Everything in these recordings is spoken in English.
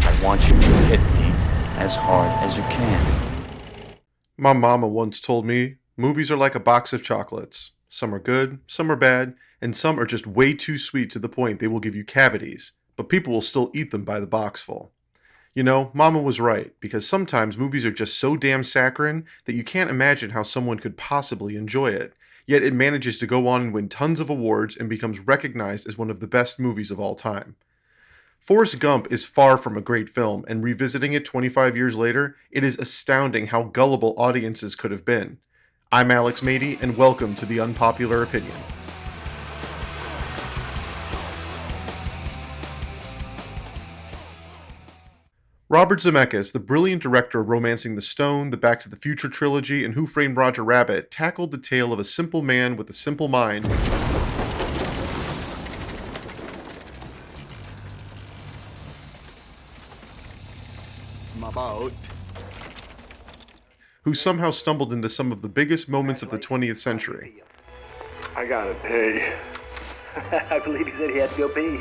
I want you to hit me as hard as you can. My mama once told me movies are like a box of chocolates. Some are good, some are bad, and some are just way too sweet to the point they will give you cavities, but people will still eat them by the boxful. You know, Mama was right, because sometimes movies are just so damn saccharine that you can't imagine how someone could possibly enjoy it, yet it manages to go on and win tons of awards and becomes recognized as one of the best movies of all time. Forrest Gump is far from a great film, and revisiting it 25 years later, it is astounding how gullible audiences could have been. I'm Alex Maidy, and welcome to the Unpopular Opinion. Robert Zemeckis, the brilliant director of Romancing the Stone, the Back to the Future trilogy, and Who Framed Roger Rabbit, tackled the tale of a simple man with a simple mind My boat. who somehow stumbled into some of the biggest moments of the 20th century. I gotta pee. I believe he said he had to go pee.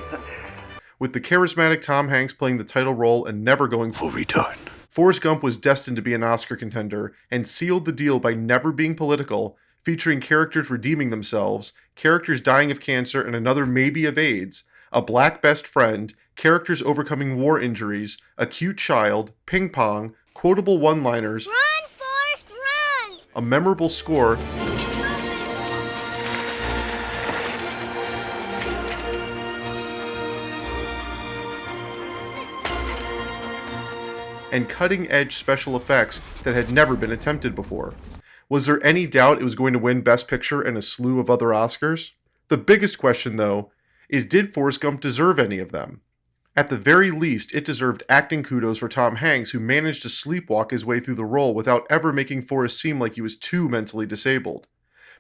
With the charismatic Tom Hanks playing the title role and never going full retard, Forrest Gump was destined to be an Oscar contender and sealed the deal by never being political, featuring characters redeeming themselves, characters dying of cancer and another maybe of AIDS, a black best friend, characters overcoming war injuries, a cute child, ping pong, quotable one-liners, Run, Forrest, run! a memorable score, and cutting-edge special effects that had never been attempted before. Was there any doubt it was going to win Best Picture and a slew of other Oscars? The biggest question, though, is did Forrest Gump deserve any of them? At the very least, it deserved acting kudos for Tom Hanks, who managed to sleepwalk his way through the role without ever making Forrest seem like he was too mentally disabled.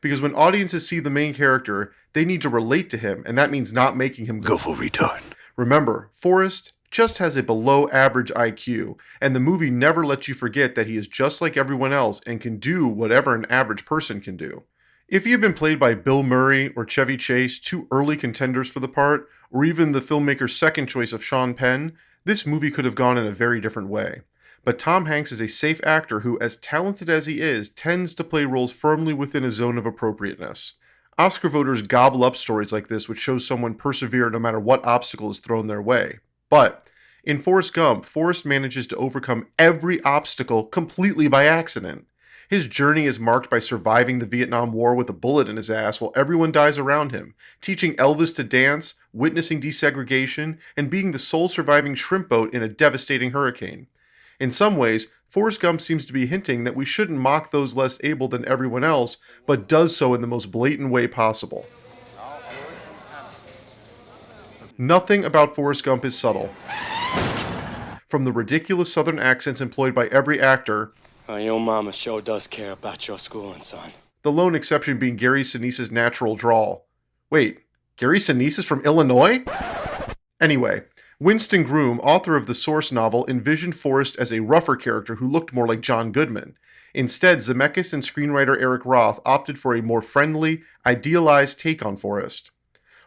Because when audiences see the main character, they need to relate to him, and that means not making him go full retard. Remember, Forrest just has a below average IQ, and the movie never lets you forget that he is just like everyone else and can do whatever an average person can do. If he had been played by Bill Murray or Chevy Chase, two early contenders for the part, or even the filmmaker's second choice of Sean Penn, this movie could have gone in a very different way. But Tom Hanks is a safe actor who, as talented as he is, tends to play roles firmly within a zone of appropriateness. Oscar voters gobble up stories like this, which shows someone persevere no matter what obstacle is thrown their way. But in Forrest Gump, Forrest manages to overcome every obstacle completely by accident. His journey is marked by surviving the Vietnam War with a bullet in his ass while everyone dies around him, teaching Elvis to dance, witnessing desegregation, and being the sole surviving shrimp boat in a devastating hurricane. In some ways, Forrest Gump seems to be hinting that we shouldn't mock those less able than everyone else, but does so in the most blatant way possible. Nothing about Forrest Gump is subtle. From the ridiculous southern accents employed by every actor, Your mama sure does care about your schooling, son. the lone exception being Gary Sinise's natural drawl. Wait, Gary Sinise is from Illinois? Anyway, Winston Groom, author of the source novel, envisioned Forrest as a rougher character who looked more like John Goodman. Instead, Zemeckis and screenwriter Eric Roth opted for a more friendly, idealized take on Forrest.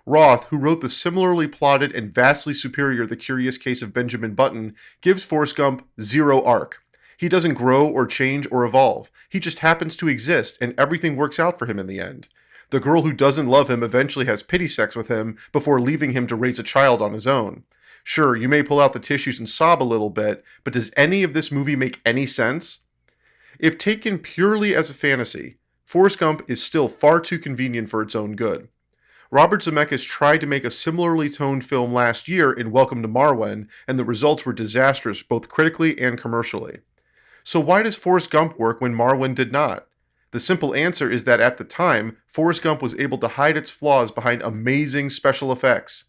Roth, who wrote the similarly plotted and vastly superior The Curious Case of Benjamin Button, gives Forrest Gump zero arc. He doesn't grow or change or evolve. He just happens to exist, and everything works out for him in the end. The girl who doesn't love him eventually has pity sex with him before leaving him to raise a child on his own. Sure, you may pull out the tissues and sob a little bit, but does any of this movie make any sense? If taken purely as a fantasy, Forrest Gump is still far too convenient for its own good. Robert Zemeckis tried to make a similarly toned film last year in Welcome to Marwen, and the results were disastrous both critically and commercially. So why does Forrest Gump work when Marwen did not? The simple answer is that at the time, Forrest Gump was able to hide its flaws behind amazing special effects.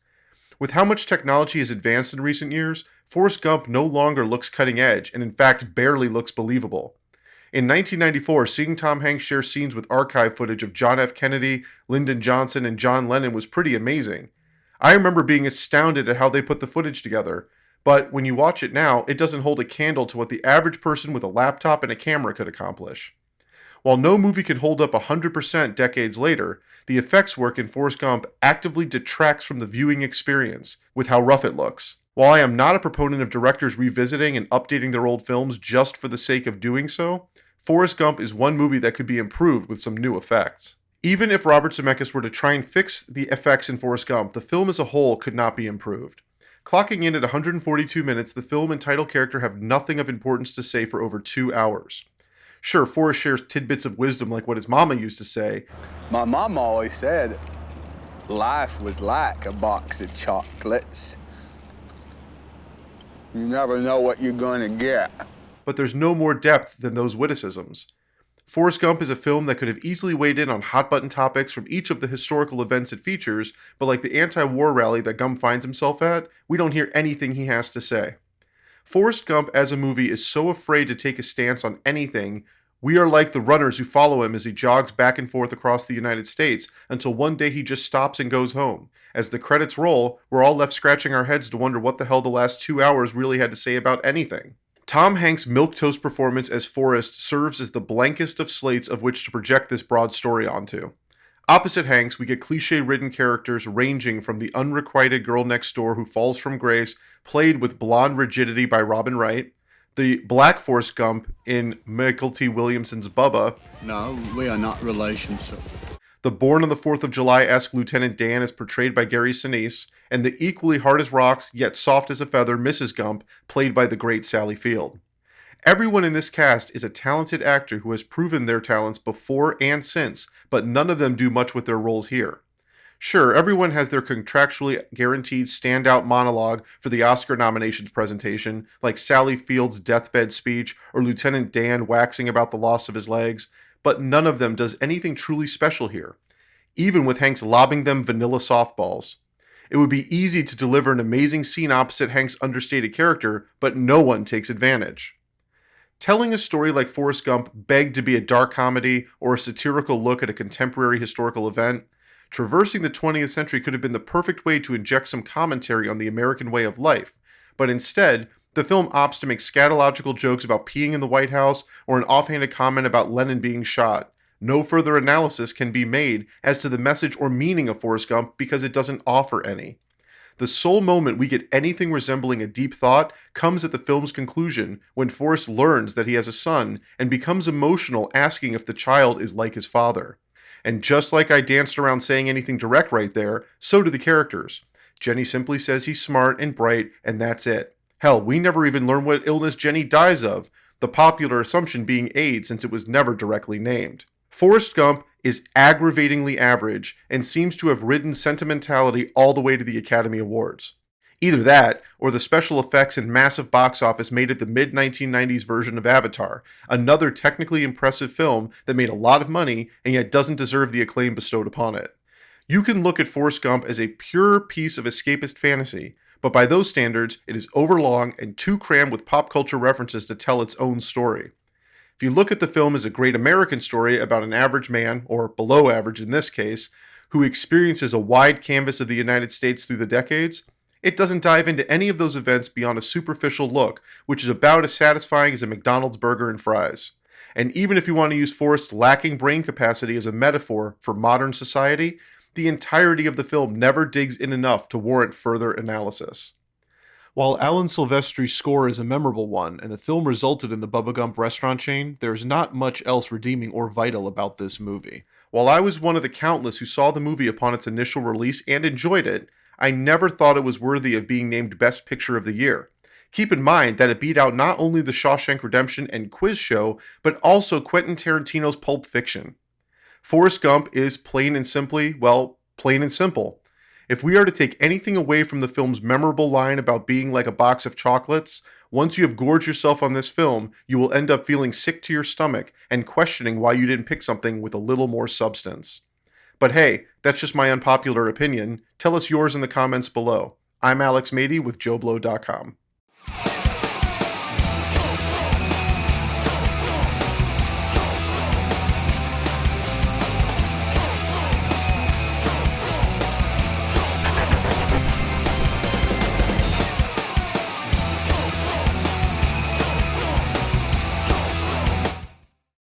With how much technology has advanced in recent years, Forrest Gump no longer looks cutting edge and in fact barely looks believable. In 1994, seeing Tom Hanks share scenes with archive footage of John F. Kennedy, Lyndon Johnson, and John Lennon was pretty amazing. I remember being astounded at how they put the footage together, but when you watch it now, it doesn't hold a candle to what the average person with a laptop and a camera could accomplish. While no movie can hold up 100% decades later, the effects work in Forrest Gump actively detracts from the viewing experience with how rough it looks. While I am not a proponent of directors revisiting and updating their old films just for the sake of doing so, Forrest Gump is one movie that could be improved with some new effects. Even if Robert Zemeckis were to try and fix the effects in Forrest Gump, the film as a whole could not be improved. Clocking in at 142 minutes, the film and title character have nothing of importance to say for over 2 hours. Sure, Forrest shares tidbits of wisdom like what his mama used to say. My mom always said life was like a box of chocolates. You never know what you're going to get. But there's no more depth than those witticisms. Forrest Gump is a film that could have easily weighed in on hot-button topics from each of the historical events it features, but like the anti-war rally that Gump finds himself at, we don't hear anything he has to say. Forrest Gump as a movie is so afraid to take a stance on anything, we are like the runners who follow him as he jogs back and forth across the United States until one day he just stops and goes home. As the credits roll, we're all left scratching our heads to wonder what the hell the last 2 hours really had to say about anything. Tom Hanks' milquetoast performance as Forrest serves as the blankest of slates of which to project this broad story onto. Opposite Hanks, we get cliche-ridden characters ranging from the unrequited girl next door who falls from grace, played with blonde rigidity by Wright, the black Forrest Gump in Mykelti Williamson's Bubba. No, we are not relations, sir. The Born on the 4th of July-esque Lieutenant Dan is portrayed by Sinise, and the equally hard as rocks, yet soft as a feather Mrs. Gump, played by the great Sally Field. Everyone in this cast is a talented actor who has proven their talents before and since, but none of them do much with their roles here. Sure, everyone has their contractually guaranteed standout monologue for the Oscar nominations presentation, like Sally Field's deathbed speech or Lieutenant Dan waxing about the loss of his legs, but none of them does anything truly special here, even with Hanks lobbing them vanilla softballs. It would be easy to deliver an amazing scene opposite Hanks' understated character, but no one takes advantage. Telling a story like Forrest Gump begged to be a dark comedy or a satirical look at a contemporary historical event. Traversing the 20th century could have been the perfect way to inject some commentary on the American way of life, but instead, the film opts to make scatological jokes about peeing in the White House or an offhanded comment about Lenin being shot. No further analysis can be made as to the message or meaning of Forrest Gump because it doesn't offer any. The sole moment we get anything resembling a deep thought comes at the film's conclusion when Forrest learns that he has a son and becomes emotional asking if the child is like his father. And just like I danced around saying anything direct right there, so do the characters. Jenny simply says he's smart and bright, and that's it. Hell, we never even learn what illness Jenny dies of, the popular assumption being AIDS since it was never directly named. Forrest Gump is aggravatingly average and seems to have ridden sentimentality all the way to the Academy Awards. Either that, or the special effects and massive box office made it the mid-1990s version of Avatar, another technically impressive film that made a lot of money and yet doesn't deserve the acclaim bestowed upon it. You can look at Forrest Gump as a pure piece of escapist fantasy, but by those standards, it is overlong and too crammed with pop culture references to tell its own story. If you look at the film as a great American story about an average man, or below average in this case, who experiences a wide canvas of the United States through the decades, it doesn't dive into any of those events beyond a superficial look, which is about as satisfying as a McDonald's burger and fries. And even if you want to use Forrest's lacking brain capacity as a metaphor for modern society, the entirety of the film never digs in enough to warrant further analysis. While Alan Silvestri's score is a memorable one, and the film resulted in the Bubba Gump restaurant chain, there's not much else redeeming or vital about this movie. While I was one of the countless who saw the movie upon its initial release and enjoyed it, I never thought it was worthy of being named Best Picture of the Year. Keep in mind that it beat out not only The Shawshank Redemption and Quiz Show, but also Quentin Tarantino's Pulp Fiction. Forrest Gump is plain and simply, well, plain and simple. If we are to take anything away from the film's memorable line about being like a box of chocolates, once you have gorged yourself on this film, you will end up feeling sick to your stomach and questioning why you didn't pick something with a little more substance. But hey, that's just my unpopular opinion. Tell us yours in the comments below. I'm Alex Maidy with JoBlo.com.